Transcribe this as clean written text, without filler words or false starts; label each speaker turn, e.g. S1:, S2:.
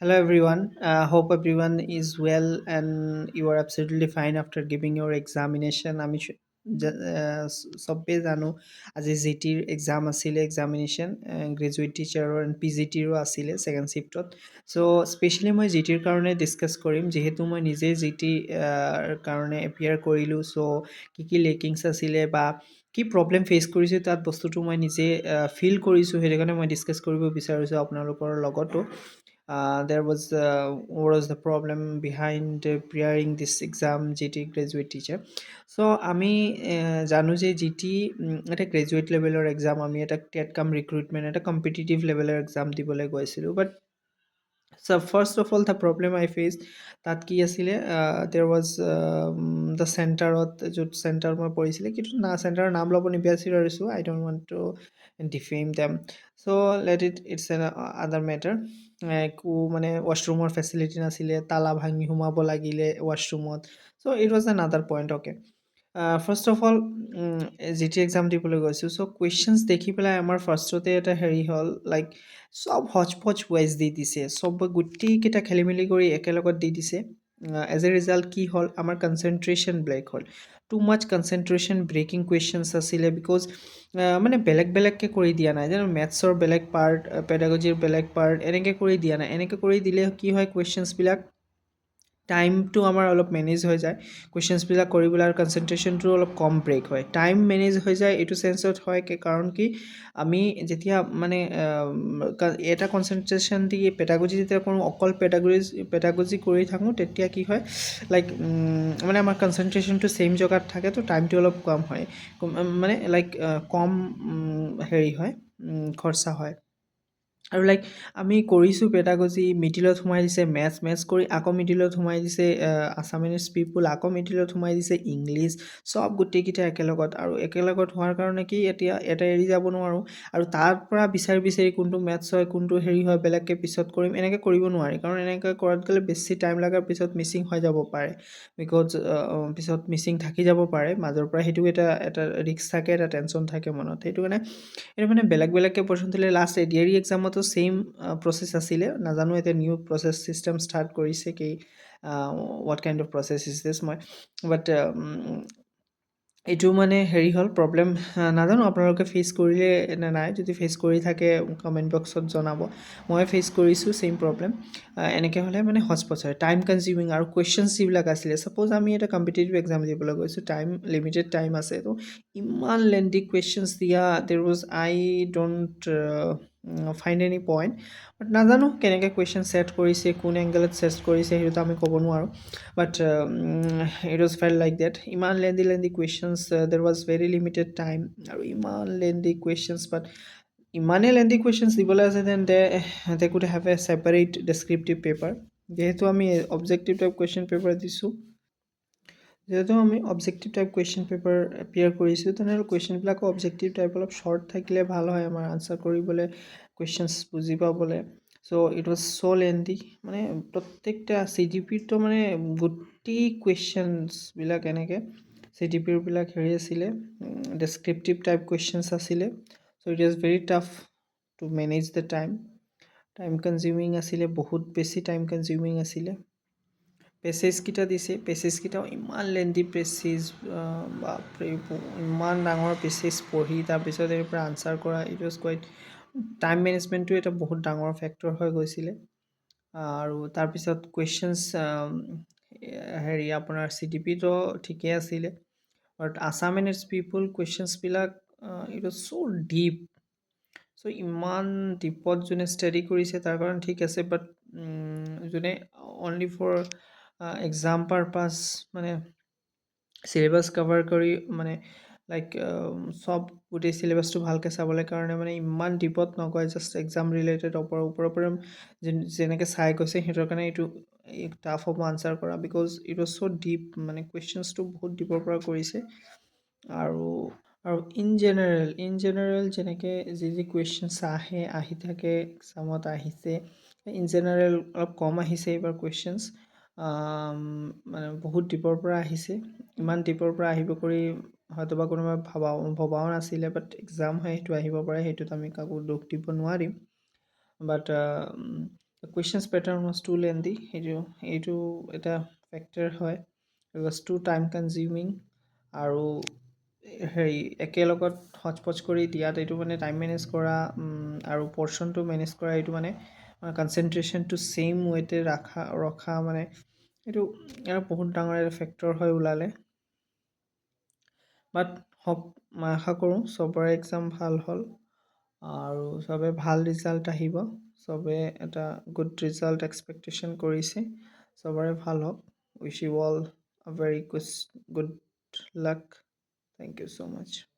S1: Hello everyone. Hope everyone is well and you are absolutely fine after giving your examination. চবেই জানো আজি জিটিৰ exam আছিলে examination graduate টিচাৰৰ এণ্ড পি জি টিৰো আছিলে ছেকেণ্ড শিফ্টত চ' স্পেচিয়েলি মই জি টিৰ কাৰণে ডিছকাছ কৰিম যিহেতু মই নিজে জি টি কাৰণে এপিয়াৰ কৰিলোঁ চ' কি লেকিংছ আছিলে বা কি প্ৰব্লেম ফেচ কৰিছোঁ তাত বস্তুটো মই নিজে ফিল কৰিছোঁ সেইটো কাৰণে মই ডিছকাছ কৰিব বিচাৰিছোঁ আপোনালোকৰ লগতো what was the problem behind preparing this exam GT graduate teacher so আমি জানো যে GT এটা গ্ৰেজুৱেট লেভেলৰ এক্সাম আমি এটা টেট কাম ৰিক্ৰুটমেণ্ট এটা কম্পিটিটিভ লেভেলৰ এক্সাম দিবলৈ গৈছিলোঁ বাট so first of all the problem I faced তাত কি আছিলে there was the centerত য'ত center মই পৰিছিলে কিন্তু না centerৰ নাম ল'ব নিবিচাৰিছোঁ I don't want to defame them so it's an other matter মানে ৱাশ্বৰুমৰ ফেচিলিটি নাছিলে তালা ভাঙি সোমাব লাগিলে ৱাশ্বৰুমত so it was another point okay first of all G T exam দিবলৈ গৈছোঁ চ' কুৱেশ্যনছ দেখি পেলাই আমাৰ ফাৰ্ষ্টতে এটা হেৰি হ'ল লাইক চব হচ পচ ৱাইজ দি দিছে চব গোটেইকেইটা খেলি মেলি কৰি একেলগত দি দিছে এজ এ ৰিজাল্ট কি হ'ল আমাৰ কনচেনট্ৰেশ্যন ব্ৰেক হ'ল টু মাছ কনচেনট্ৰেশ্যন ব্ৰেকিং কুৱেশ্যনছ আছিলে বিকজ মানে বেলেগ বেলেগকৈ কৰি দিয়া নাই যেনে মেথছৰ বেলেগ পাৰ্ট পেডাগজিৰ বেলেগ পাৰ্ট এনেকৈ কৰি দিয়া নাই এনেকৈ কৰি দিলে কি হয় কুৱেশ্যনছবিলাক টাইমটো আমাৰ অলপ মেনেজ হৈ যায় কুৱেশ্যনছবিলাক কৰিবলৈ আৰু কনচেনট্ৰেশ্যনটো অলপ কম ব্ৰেক হয় টাইম মেনেজ হৈ যায় এইটো চেঞ্চত হয় কাৰণ কি আমি যেতিয়া মানে এটা কনচেনট্ৰেশ্যন দি পেডাগজি যেতিয়া কৰোঁ অকল পেডাগজি কৰি থাকোঁ তেতিয়া কি হয় লাইক মানে আমাৰ কনচেনট্ৰেশ্যনটো ছেইম জেগাত থাকে তো টাইমটো অলপ কম হয় মানে লাইক কম হেৰি হয় খৰচা হয় আৰু লাইক আমি কৰিছোঁ পেডাগজি মিডিলত সোমাই দিছে মেথছ কৰি আকৌ মিডিলত সোমাই দিছে আছামিজ পিপুল আকৌ মিডিলত সোমাই দিছে ইংলিছ চব গোটেইকেইটা একেলগত আৰু একেলগত হোৱাৰ কাৰণে কি এতিয়া এটা এৰি যাব নোৱাৰোঁ আৰু তাৰ পৰা বিচাৰি কোনটো মেথছ হয় কোনটো হেৰি হয় বেলেগকৈ পিছত কৰিম এনেকৈ কৰিব নোৱাৰি কাৰণ এনেকৈ কৰাত গ'লে বেছি টাইম লগাৰ পিছত মিচিং হৈ যাব পাৰে বিকজ পিছত মিচিং থাকি যাব পাৰে মাজৰ পৰা সেইটো এটা ৰিস্ক থাকে এটা টেনশ্যন থাকে মনত সেইটো কাৰণে এইটো মানে বেলেগকৈ পৰ্চন দিলে লাষ্ট এডিআৰি এক্সামতো ছেইম প্ৰচেছ আছিলে নাজানো এতিয়া নিউ প্ৰচেছ চিষ্টেম ষ্টাৰ্ট কৰিছে কি what kind of process is this মই বাট এইটো মানে হেৰি হ'ল প্ৰব্লেম নাজানো আপোনালোকে ফেচ কৰিলে নে নাই যদি ফেচ কৰি থাকে কমেণ্ট বক্সত জনাব মই ফেচ কৰিছোঁ ছেইম প্ৰব্লেম এনেকৈ হ'লে মানে হচপচ হয় টাইম কনজিউমিং আৰু কুৱেশ্যনছ যিবিলাক আছিলে ছাপ'জ আমি এটা কম্পিটিটিভ এক্সাম দিবলৈ গৈছোঁ লিমিটেড টাইম আছে তো ইমান লেন্দি কুৱেশ্যনছ দিয়া there was I don't find any point but নাজানো কেনেকৈ কুৱেশ্যন ছেট কৰিছে কোন এংগেলত ছেট কৰিছে সেইটোতো আমি ক'ব নোৱাৰোঁ but it was fail like that ইমান লেন্দি কুৱেশ্যনছ দেৰ ৱাজ ভেৰি লিমিটেড টাইম আৰু ইমান লেন্দি কুৱেশ্যনছ বাট ইমানেই লেন্দি কুৱেশ্যনছ দিবলৈ আছে then they could have a separate descriptive paper যিহেতু আমি অবজেক্টিভ টাইপ কুৱেশ্যন পেপাৰ দিছোঁ যিহেতু আমি objective type question paper appear কৰিছোঁ তেনেহ'লে কুৱেশ্যনবিলাকো অবজেক্টিভ টাইপ অলপ শ্বৰ্ট থাকিলে ভাল হয় আমাৰ আনচাৰ কৰিবলৈ কুৱেশ্যনছ বুজি পাবলৈ so' it was so' lengthy মানে প্ৰত্যেকটা চি ডি পিটো মানে গোটেই কুৱেশ্যনছবিলাক এনেকৈ চি ডি পিৰবিলাক হেৰি আছিলে ডেছক্ৰিপটিভ টাইপ কুৱেশ্যনছ আছিলে so' it was very tough to manage the time consuming আছিলে বহুত বেছি টাইম কনজিউমিং আছিলে পেছেজকেইটা দিছে পেছেজকেইটাও ইমান লেন্দি পেছেজ বাপৰে ইমান ডাঙৰ পেছেজ পঢ়ি তাৰপিছত ইয়াৰ পৰা আনচাৰ কৰা ইট ৱাজ কুৱাইট টাইম মেনেজমেণ্টটো এটা বহুত ডাঙৰ ফেক্টৰ হৈ গৈছিলে আৰু তাৰপিছত কুৱেশ্যনছ হেৰি আপোনাৰ চি ডি পিটো ঠিকেই আছিলে but Assam and its people কুৱেশ্যনছবিলাক it was so' deep so' ইমান ডিপত যোনে ষ্টাডি কৰিছে তাৰ কাৰণে ঠিক আছে বাট যোনে অনলি ফৰ এক্সাম পাৰপাছ মানে চিলেবাছ কভাৰ কৰি মানে লাইক চব গোটেই চিলেবাছটো ভালকৈ চাবলৈ কাৰণে মানে ইমান ডিপত নগৈ জাষ্ট এক্সাম ৰিলেটেড ওপৰৰ পৰা যেনেকৈ চাই গৈছে সিহঁতৰ কাৰণে এইটো টাফ হ'ব আনচাৰ কৰা because it was so' deep মানে কুৱেশ্যনছটো বহুত ডিপৰ পৰা কৰিছে আৰু ইন জেনেৰেল যেনেকৈ যি কুৱেশ্যনছ আহি থাকে এক্সামত আহিছে ইন জেনেৰেল অলপ কম আহিছে এইবাৰ কুৱেশ্যনছ মানে বহুত ডিপৰ পৰা আহিছে ইমান ডিপৰ পৰা আহিব কৰি হয়তোবা কোনোবা ভবাও নাছিলে বাট এক্সাম হয় সেইটো আহিব পাৰে সেইটোত আমি কাকো দুখ দিব নোৱাৰিম বাট The questions pattern was too lengthy. এইটো এটা ফেক্টৰ হয়. It was too time consuming আৰু হেৰি একেলগত হচপচ কৰি দিয়াত এইটো মানে টাইম মেনেজ কৰা আৰু পৰ্চনটো মেনেজ কৰা এইটো মানে কনচেনট্ৰেশ্যনটো ছেইম ৱেতে ৰখা মানে এইটো আৰু বহুত ডাঙৰ এটা ফেক্টৰ হয় ওলালে। বাট মই আশা কৰোঁ চবৰে এক্সাম ভাল হ'ল আৰু চবে ভাল ৰিজাল্ট আহিব। চবে এটা গুড ৰিজাল্ট এক্সপেক্টেশ্যন কৰিছে। চবৰে ভাল হওক। Wish you all a very good luck. Thank you so much.